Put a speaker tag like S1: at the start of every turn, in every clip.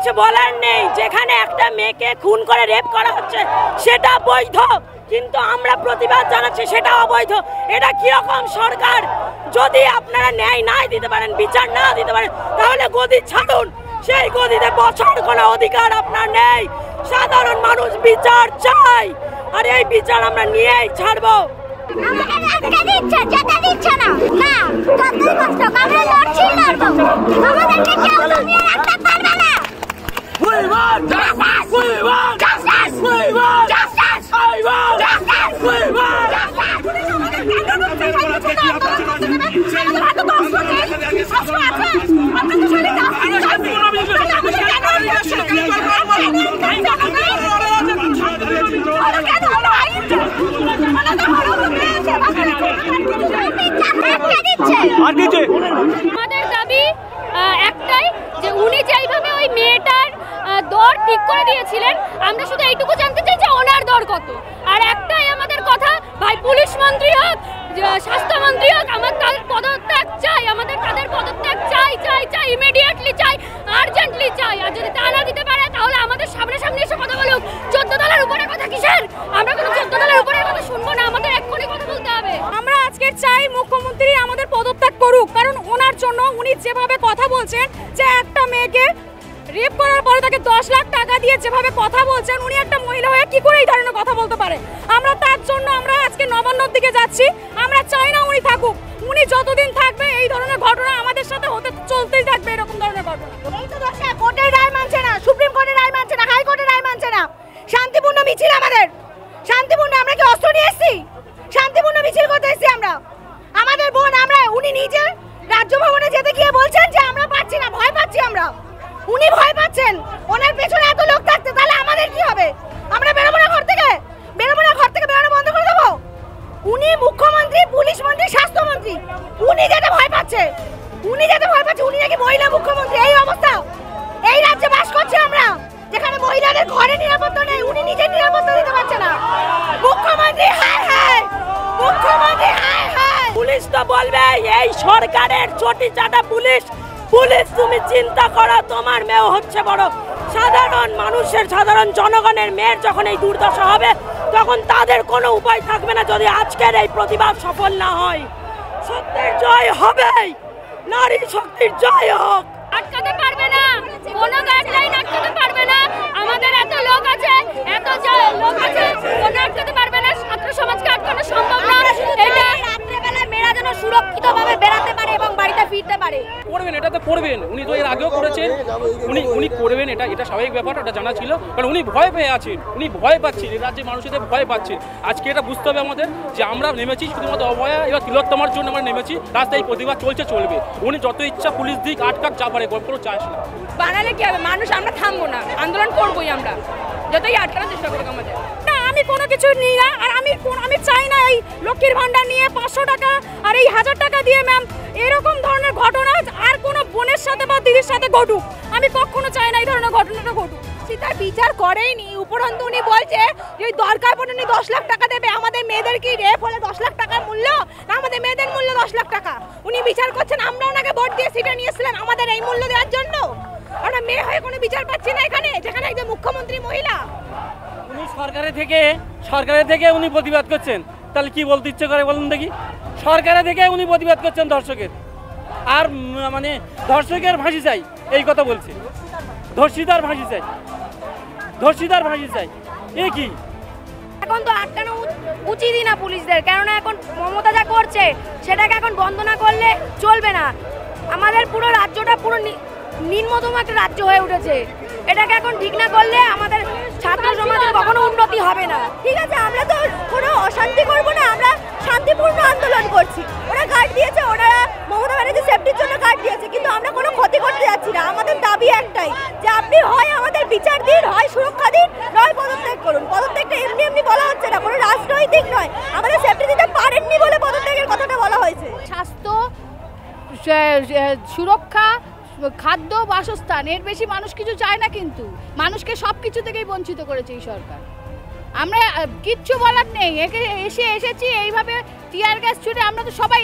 S1: কিছু বলার নেই। যেখানে একটা মেয়েকে খুন করে রেপ করা হচ্ছে সেটা বৈধ, কিন্তু আমরা প্রতিবাদ জানাচ্ছি সেটা অবৈধ। এটা কিরকম সরকার? যদি আপনারা ন্যায় না দিতে পারেন, বিচার না দিতে পারেন, তাহলে গদি ছাড়ুন। সেই গদিতে বসার কোনো অধিকার আপনার নেই। সাধারণ মানুষ বিচার চাই, আর এই বিচার আমরা নিয়েই ছাড়বো।
S2: আমাদের দাবি একটাই যে উনি যেইভাবে ওই মেয়েটার দর ঠিক করে দিয়েছিলেন, আমরা শুধু এইটুকু জানতে চাই যে ওনার দর কত। আর একটাই আমাদের কথা, ভাই পুলিশ মন্ত্রী হোক, স্বাস্থ্যমন্ত্রী হোক, আমার তাদের পদত্যাগ চাই। আমাদের তাদের পদত্যাগ চাই চাই চাই, ইমিডিয়েটলি চাই, আর্জেন্টলি চাই। আর যদি তা না দিতে পারে তাহলে আমাদের সামনে সামনে এসে কথা বলুক। 14 তলার উপরে কথা কিসের? আমরা কোনো 14 তলার উপরে কথা শুনবো না, আমাদের এক্ষুনি কথা বলতে হবে।
S3: আমরা আজকে চাই মুখ্যমন্ত্রী আমাদের পদত্যাগ করুক, কারণ ওনার জন্য উনি যেভাবে কথা বলছেন, যে একটা মেয়েকে রেপ করার পরে তাকে 10 লাখ টাকা দিয়ে যেভাবে কথা বলছেন, উনি একটা মহিলা হয়ে কি করে এই ধরনের কথা বলতে পারে? আমরা তার জন্য আমরা আজকে নবান্নর দিকে যাচ্ছি। আমরা চাই না উনি থাকুক। উনি যতদিন থাকবে এই ধরনের ঘটনা আমাদের সাথে হতে চলতেই থাকবে, এরকম ধরনের ঘটনা।
S4: এই তো দোষে কোর্টের রায় মানছে না, সুপ্রিম কোর্টের রায় মানছে না, হাইকোর্টের রায় মানছে না। শান্তিপূর্ণ মিছিল আমাদের, শান্তিপূর্ণ। আমরা কি অস্ত্র নিয়ে এসেছি? শান্তিপূর্ণ মিছিল করতে এসেছি আমরা। আমাদের বোন, আমরা উনি নিজে রাজ্য ভবনে যেতে গিয়ে বলছেন যে আমরা পাচ্ছি না, ভয় পাচ্ছি আমরা। উনি ভয় পাচ্ছেন, ওনার পেছনে এত লোক থাকতে, তাহলে আমাদের কি হবে? আমরা বেরোবো না ঘর থেকে? বেরোবো না ঘর থেকে? বেরোনো বন্ধ করে দেবো? উনি মুখ্যমন্ত্রী, পুলিশ মন্ত্রী, স্বাস্থ্যমন্ত্রী, উনি যেতে ভয় পাচ্ছে, উনি যেতে ভয় পাচ্ছে। উনি নাকি মহিলা মুখ্যমন্ত্রী। এই অবস্থা এই রাজ্যে বাস করছে আমরা, যেখানে মহিলাদের ঘরে নিরাপত্তা নেই। উনি নিজে নিরাপত্তা দিতে পারছে না। মুখ্যমন্ত্রী হায় হায়, মুখ্যমন্ত্রী হায় হায়।
S1: পুলিশ তো বলবে এই সরকারের চটি চাটা পুলিশ। পুলিশ তুমি চিন্তা করো, তোমার মেয়ে হচ্ছে বড়। সাধারণ মানুষের, সাধারণ জনগণের মেয়ের যখন এই দুর্দশা হবে, তখন তাদের কোনো উপায় থাকবে না যদি আজকের এই প্রতিবাদ সফল না হয়। সত্যের জয় হবেই, নারী শক্তির জয় হোক।
S2: আটকাতে পারবে না, কোনো গাইডলাইন আটকাতে পারবে না। আমাদের এত লোক আছে, এত লোক আছে, কোনো আটকাতে পারবে না। ছাত্র সমাজকে আটকানো সম্ভব না। এটা
S4: রাত্রেবেলায় মেয়েরা যেন সুরক্ষিতভাবে বেড়াতে পারে এবং বাড়িতে ফিরতে পারে।
S5: করবেন, এটা তো করবেন। উনি তো এর আগেও করেছেন, উনি করবেন, এটা স্বাভাবিক ব্যাপার, এটা জানা ছিল। কারণ উনি ভয় পেয়ে আছেন, উনি ভয় পাচ্ছেন, এই রাজ্যের মানুষদের ভয় পাচ্ছেন। আজকে এটা বুঝতে হবে আমাদের যে আমরা নেমেছি শুধুমাত্র অভয়া এবার তিলোত্তমার জন্য আমরা নেমেছি। রাস্তায় প্রতিবাদ চলছে, চলবে। উনি যত ইচ্ছা পুলিশ দিক, আটকাক, যা পারে কোনো চাষ না।
S3: বানালে কি হবে? মানুষ আমরা থামবো না, আন্দোলন করবোই আমরা, যতই আটকানোর চেষ্টা করুক আমাদের। না, আমি কোনো কিছু নিই না। আর আমি চাই না এই লক্ষ্মীর ভান্ডার নিয়ে 500 টাকা আর এই 1000 টাকা দিয়ে ম্যাম এরকম ধরনের ঘটনা আর কোনো বোনের সাথে বা দিদির সাথে ঘটুক। আমি কখনো চাই না এই ধরনের ঘটনাটা ঘটুক।
S4: তার বিচার করেইনি, উপরন্তু উনি বলছে যে দরকার পড়ে উনি 10 লাখ টাকা দেবে। আমাদের মেয়েদের কি রেপ হলে 10 লাখ টাকার মূল্য না? আমাদের মেয়েদের মূল্য 10 লাখ টাকা। উনি বিচার করছেন, আমরা ওনাকে ভোট দিয়ে সিটে নিয়েছিলেন আমাদের এই মূল্য দেওয়ার জন্য। আমরা মেয়ে হয়ে কোনো বিচার পাচ্ছি না এখানে, যেখানে একজন মুখ্যমন্ত্রী মহিলা।
S5: উনি সরকারের থেকে উনি প্রতিবাদ করছেন, তাহলে কি বলতে ইচ্ছে করে বলুন দেখি? সরকারের থেকে উনি প্রতিবাদ করছেন ধর্ষকের, আর মানে ধর্ষকের ফাঁসি চাই এই কথা বলছে। ধর্ষিতার ফাঁসি চাই, ধর্ষিতার ফাঁসি চাই। এ কি?
S4: এখন তো আটকানো উচিতই না পুলিশদের, কেননা এখন মমতা যা করছে সেটাকে এখন বন্ধ না করলে চলবে না। আমাদের পুরো রাজ্যটা পুরো নিম্নতম একটা রাজ্য হয়ে উঠেছে। এটাকে এখন ঠিক না করলে আমাদের ছাত্র সমাজের কখনো উন্নতি হবে না। ঠিক আছে, আমরা তো কোনো অশান্তি করবো না, আমরা শান্তিপূর্ণ আন্দোলন করছি। ওরা কার্ড দিয়েছে, ওনারা মমতা ব্যানার্জি সেফটির জন্য কার্ড দিয়েছে, কিন্তু আমরা কোনো ক্ষতি করতে যাচ্ছি না। আমাদের দাবি একটাই যে আপনি হয় আমাদের বিচার দিন, হয় সুরক্ষা দিন, নয় পদত্যাগ করুন। পদত্যাগটা এমনি এমনি বলা হচ্ছে না, কোনো রাজনৈতিক নয়। আমাদের সেফটি দিতে পারেননি বলে পদত্যাগের কথাটা বলা হয়েছে।
S2: স্বাস্থ্য, সুরক্ষা, খাদ্য, বাসস্থান, এর বেশি মানুষ কিছু চায় না। কিন্তু মানুষকে সব কিছু থেকেই বঞ্চিত করেছে এই সরকার।
S3: আমরা কিচ্ছু বলার নেই, এসেছি এইভাবে টিয়ার গ্যাস ছুটে আমরা তো সবাই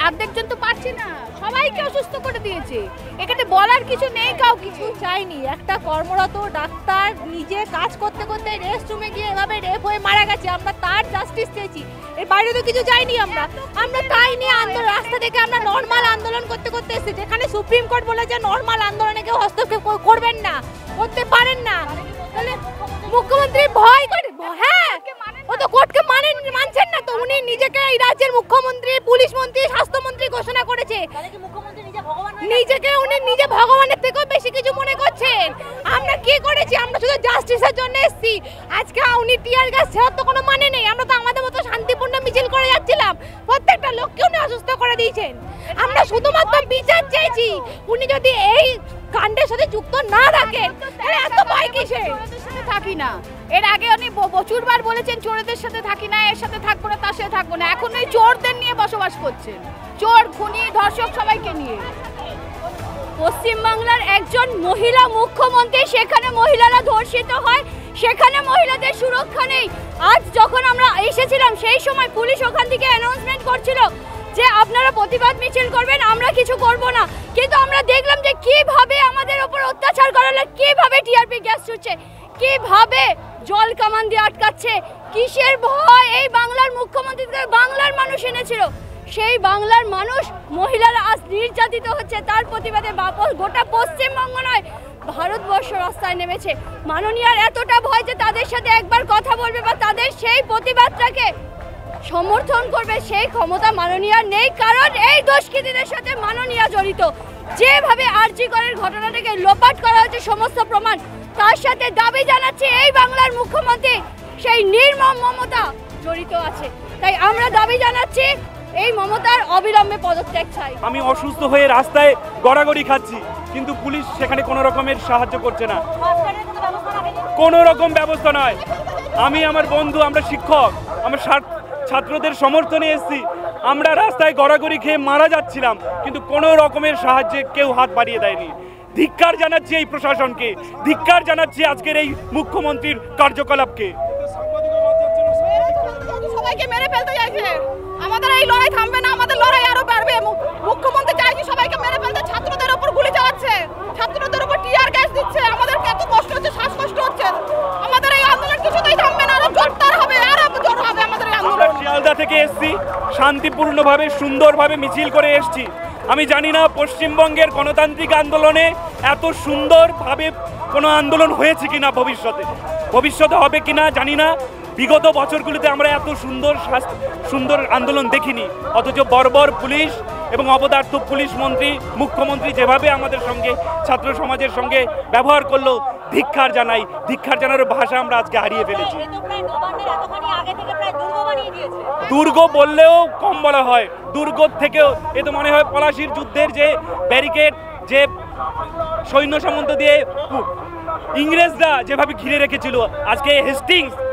S3: অর্ধেকজন তো পারছি না, সবাইকে অসুস্থ করে দিয়েছে। এখানে বলার কিছু নেই, কাউ কিছু চাইনি। একটা কর্মরত ডাক্তার নিজে কাজ করতে করতে রেস্ট রুমে গিয়ে এভাবে রেপ হয়ে মারা গেছে, আমরা তার জাস্টিস চেয়েছি। এর বাইরে তো কিছু চাইনি আমরা তাই নিয়ে আন্দোলন, রাস্তা থেকে আমরা নর্মাল আন্দোলন করতে করতে এসেছি, যেখানে সুপ্রিম কোর্ট বলেছে নর্মাল আন্দোলনে কেউ হস্তক্ষেপ করবেন না, করতে পারেন না। তাহলে মুখ্যমন্ত্রী ভয় করে, হ্যাঁ ও তো কোর্টকে মানছেন না, তো উনি নিজেকে এই রাজ্যের মুখ্যমন্ত্রী, পুলিশ মন্ত্রী, স্বাস্থ্যমন্ত্রী ঘোষণা করেছে। নিজেকে উনি নিজে ভগবানের থেকেও বেশি কিছু মনে করছেন। আমরা কি করেছি? আমরা শুধু জাস্টিসের জন্য এসেছি। আজকে উনি টিয়ার গ্যাস ছেড়ার তো কোনো মানে নেই, আমরা তো আমাদের মতো শান্তিপূর্ণ মিছিল করে যাচ্ছিলাম, প্রত্যেকটা লোককে উনি অসুস্থ করে দিয়েছেন। আমরা শুধুমাত্র বিচার চাইছি। উনি যদি এই কাণ্ডের সাথে যুক্ত না থাকেন তাহলে এত ভয় কিসের? থাকি না, এর আগে উনি প্রচুরবার বলেছেন চোরদের সাথে থাকি না, এর সাথে থাকবো না, তার সাথে থাকবো না। এখন এই চোরদের নিয়ে বসবাস করছেন, চোর, খুনি, ধর্ষক সবাইকে নিয়ে।
S2: পশ্চিমবাংলার একজন মহিলা মুখ্যমন্ত্রী, সেখানে মহিলারা ধর্ষিত হয়, সেখানে মহিলাদের সুরক্ষা নেই। আজ যখন আমরা এসেছিলাম সেই সময় পুলিশ ওখান থেকে অ্যানাউন্সমেন্ট করছিল যে আপনারা প্রতিবাদ মিছিল করবেন, আমরা কিছু করব না। কিন্তু আমরা দেখলাম যে কিভাবে আমাদের উপর অত্যাচার করা হলো, কিভাবে টিআরপি গ্যাস ছুটছে, কিভাবে জল কামান দিয়ে আটকাচ্ছে। কিসের ভয়? এই বাংলার মুখ্যমন্ত্রী বাংলার মানুষ এনেছিল, সেই বাংলার মানুষ, মহিলারা আজ নির্যাতিত হচ্ছে, তার প্রতিবাদে গোটা পশ্চিমবঙ্গ নয় ভারতবর্ষ রাস্তায় নেমেছে। মাননীয়ার এতটা ভয় যে তাদের সাথে একবার কথা বলবে বা তাদের সেই প্রতিবাদটাকে সমর্থন করবে, সেই ক্ষমতা মাননীয়ার নেই। কারণ এই দুষ্কৃতীদের সাথে মাননীয়া জড়িত। যেভাবে আরজি করের ঘটনাটাকে লোপাট করা হয়েছে সমস্ত প্রমাণ, তার সাথে দাবি জানাচ্ছে এই বাংলার মুখ্যমন্ত্রী সেই নির্মম মমতা জড়িত আছে। তাই আমরা দাবি জানাচ্ছি এই মমতার অবিলম্বে পদত্যাগ চাই।
S6: আমি অসুস্থ হয়ে রাস্তায় গড়াগড়ি খাচ্ছি, কিন্তু পুলিশ সেখানে কোনো রকমের সাহায্য করছে না, কোনো রকম ব্যবস্থা নয়। আমি, আমার বন্ধু, আমরা শিক্ষক, আমরা ছাত্রদের সমর্থনে এসেছি, আমরা রাস্তায় গড়াগড়ি খেয়ে মারা যাচ্ছিলাম, কিন্তু কোনো রকমের সাহায্যে কেউ হাত বাড়িয়ে দেয়নি। ধিক্কার জানাচ্ছি এই প্রশাসনকে, ধিক্কার জানাচ্ছি আজকের এই মুখ্যমন্ত্রীর কার্যকলাপকে।
S3: সবাইকে মেরে ফেলতে চাইছে, আমাদের এই লড়াই থামবে না, আমাদের লড়াই আরো বাড়বে। মুখ্যমন্ত্রী চাইছে সবাইকে মেরে ফেলতে, ছাত্রদের উপর গুলি চালাচ্ছে, ছাত্রদের উপর টিয়ার গ্যাস দিচ্ছে, আমাদের এত কষ্ট হচ্ছে, শ্বাসকষ্ট হচ্ছে। আমাদের এই আন্দোলন কিছুতেই থামবে না, আরো জোরদার হবে, আরো জোর হবে আমাদের এই আন্দোলন।
S6: শিয়ালদা থেকে এসেছি, শান্তিপূর্ণভাবে সুন্দরভাবে মিছিল করে এসেছি। আমি জানি না পশ্চিমবঙ্গের গণতান্ত্রিক আন্দোলনে এত সুন্দরভাবে কোনো আন্দোলন হয়েছে কিনা, ভবিষ্যতে হবে কিনা জানি না। বিগত বছরগুলিতে আমরা এত সুন্দর আন্দোলন দেখিনি, অথচ বর্বর পুলিশ এবং অপদার্থ পুলিশ মন্ত্রী, মুখ্যমন্ত্রী যেভাবে আমাদের সঙ্গে, ছাত্র সমাজের সঙ্গে ব্যবহার করলো, ধিক্কার জানাই। ধিক্কার জানার ভাষা আমরা আজকে হারিয়ে ফেলেছি। দুর্গ বললেও কম বলা হয়, দুর্গ থেকেও এ তো মনে হয় পলাশির যুদ্ধের যে ব্যারিকেড, যে সৈন্য সামন্ত দিয়ে ইংরেজরা যেভাবে ঘিরে রেখেছিল, আজকে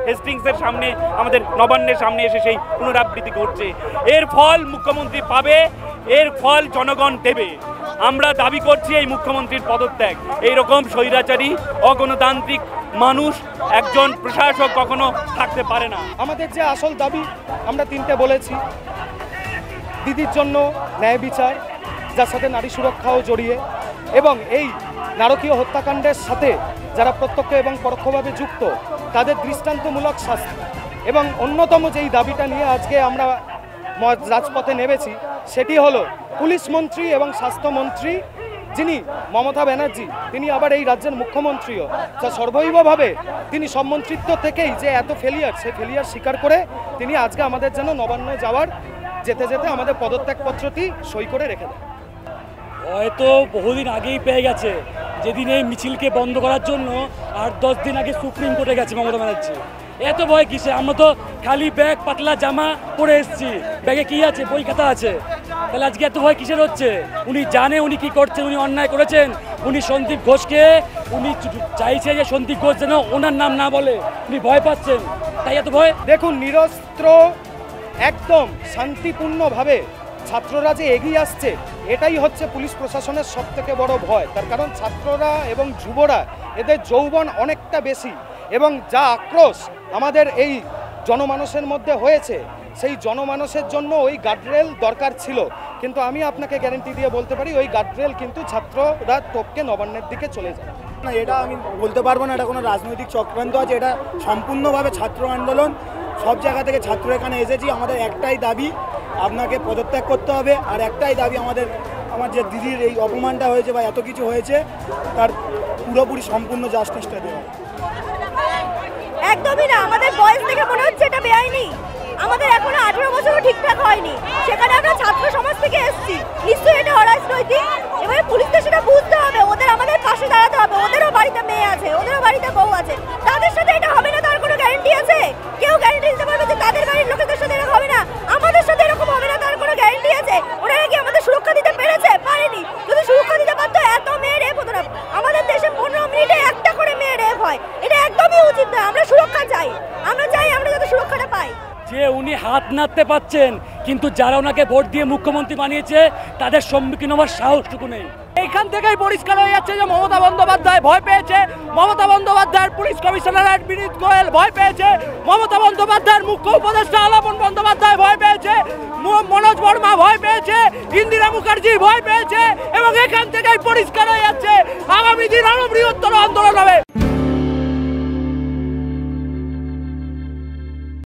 S6: হেস্টিংসের সামনে, আমাদের নবান্নের সামনে এসে সেই পুনরাবৃত্তি ঘটছে। এর ফল মুখ্যমন্ত্রী পাবে, এর ফল জনগণ দেবে। আমরা দাবি করছি এই মুখ্যমন্ত্রীর পদত্যাগ। এইরকম স্বৈরাচারী অগণতান্ত্রিক মানুষ একজন প্রশাসক কখনো থাকতে পারে না।
S7: আমাদের যে আসল দাবি আমরা তিনটে বলেছি, দিদির জন্য ন্যায় বিচার, যার সাথে নারী সুরক্ষাও জড়িয়ে, এবং এই নারকীয় হত্যাকাণ্ডের সাথে যারা প্রত্যক্ষ এবং পরোক্ষভাবে যুক্ত তাদের দৃষ্টান্তমূলক শাস্তি। এবং অন্যতম যেই দাবিটা নিয়ে আজকে আমরা রাজপথে নেমেছি সেটি হলো পুলিশ মন্ত্রী এবং স্বাস্থ্যমন্ত্রী যিনি মমতা ব্যানার্জি, তিনি আবার এই রাজ্যের মুখ্যমন্ত্রীও, যা সর্বৈবভাবে তিনি সব মন্ত্রিত্ব থেকেই যে এত ফেলিয়ার, সেই ফেলিয়ার স্বীকার করে তিনি আজকে আমাদের যেন নবান্ন যাওয়ার যেতে যেতে আমাদের পদত্যাগপত্রটি সই করে রেখে দেয়।
S8: হয়তো বহুদিন আগেই পেয়ে গেছে, যেদিন এই মিছিলকে বন্ধ করার জন্য 8-10 দিন আগে সুপ্রিম কোর্টে গেছে মমতা ব্যানার্জি। এত ভয় কিসে? আমরা তো খালি ব্যাগ, পাতলা জামা পরে এসেছি, ব্যাগে কি আছে? বই খাতা আছে। তাহলে আজকে এত ভয় কিসের হচ্ছে? উনি জানে উনি কি করছেন, উনি অন্যায় করেছেন। উনি সন্দীপ ঘোষকে, উনি চাইছে যে সন্দীপ ঘোষ যেন ওনার নাম না বলে, উনি ভয় পাচ্ছেন, তাই এত ভয়।
S7: দেখুন, নিরস্ত্র একদম শান্তিপূর্ণভাবে ছাত্ররা যে এগিয়ে আসছে, এটাই হচ্ছে পুলিশ প্রশাসনের সবথেকে বড় ভয়। তার কারণ ছাত্ররা এবং যুবরা, এদের যৌবন অনেকটা বেশি, এবং যা আক্রোশ আমাদের এই জনমানসের মধ্যে হয়েছে, সেই জনমানসের জন্য ওই গার্ডরেল দরকার ছিল। কিন্তু আমি আপনাকে গ্যারেন্টি দিয়ে বলতে পারি ওই গার্ডরেল কিন্তু ছাত্ররা টপকে নবান্নের দিকে চলে যায়
S9: না। এটা আমি বলতে পারবো না এটা কোনো রাজনৈতিক চক্রান্ত আছে, এটা সম্পূর্ণভাবে ছাত্র আন্দোলন। সব জায়গা থেকে ছাত্র এখানে এসেছি। আমাদের একটাই দাবি, আপনাকে পদত্যাগ করতে হবে। আর একটাই দাবি আমার যে দিদির এই অপমানটা হয়েছে বা এত কিছু হয়েছে তার পুরোপুরি সম্পূর্ণ জাস্টিসটা দেওয়া।
S4: একদমই না, আমাদের বয়স থেকে মনে হচ্ছে এটা বেআইনি। আমাদের এখনো 18 বছরও ঠিকঠাক হয়নি, সেখানে আমরা ছাত্র সমাজ থেকে এসেছি। নিশ্চয়ই এটা অরাজনৈতিক। এবারে পুলিশকে সেটা বুঝতে হবে, ওদের আমাদের পাশে দাঁড়াতে হবে। ওদেরও বাড়িতে মেয়ে আছে, ওদেরও বাড়িতে বউ আছে, তাদের সাথে এটা হবে না তার কোনো গ্যারান্টি আছে? কেউ গ্যারান্টি দিতে পারবে যে তাদের বাড়ির লোকেদের সাথে এরকম হবে না, আমাদের সাথে এরকম হবে না তার কোনো গ্যারান্টি আছে? ওনারা কি আমাদের সুরক্ষা দিতে পেরেছে? পারেনি। যদি সুরক্ষা দিতে পারতো এত মেয়ে রেপ হতো না। আমাদের দেশে 15 মিনিটে একটা করে মেয়ে রেপ হয়, এটা একদমই উচিত নয়। আমরা সুরক্ষা চাই, আমরা চাই আমরা যাতে সুরক্ষাটা পাই।
S8: যে উনি হাত নাড়তে পাচ্ছেন, কিন্তু যারা ওনাকে ভোট দিয়ে মুখ্যমন্ত্রী বানিয়েছে তাদের সম্মুখীন হওয়ার সাহসটুকু নেই।
S10: এইখান থেকেই পরিষ্কার হয়ে যাচ্ছে যে মমতা বন্দ্যোপাধ্যায় ভয় পেয়েছে, মমতা বন্দ্যোপাধ্যায়ের পুলিশ কমিশনার বিনীত গোয়েল ভয় পেয়েছে, মমতা বন্দ্যোপাধ্যায়ের মুখ্য উপদেষ্টা আলাপন বন্দ্যোপাধ্যায় ভয় পেয়েছে, মনোজ বর্মা ভয় পেয়েছে, ইন্দিরা মুখার্জি ভয় পেয়েছে। এবং এখান থেকেই পরিষ্কার হয়ে যাচ্ছে আগামী দিন আরো বৃহত্তর